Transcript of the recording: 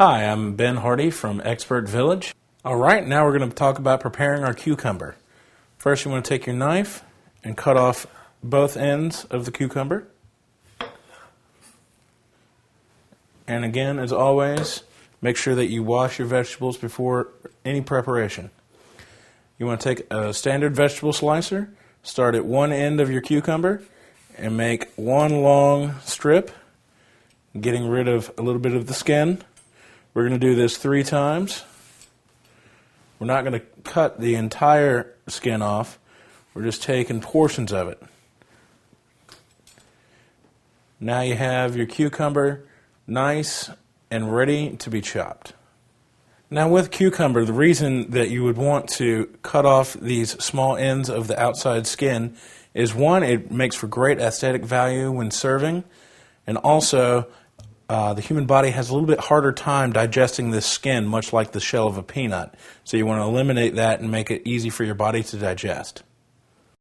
Hi, I'm Ben Hardy from Expert Village. Alright, now we're going to talk about preparing our cucumber. First you want to take your knife and cut off both ends of the cucumber. And again, as always, make sure that you wash your vegetables before any preparation. You want to take a standard vegetable slicer, start at one end of your cucumber, and make one long strip, getting rid of a little bit of the skin. We're going to do this 3 times. We're not going to cut the entire skin off. We're just taking portions of it. Now you have your cucumber nice and ready to be chopped. Now with cucumber, the reason that you would want to cut off these small ends of the outside skin is, one, it makes for great aesthetic value when serving, and also the human body has a little bit harder time digesting this skin, much like the shell of a peanut. So you want to eliminate that and make it easy for your body to digest.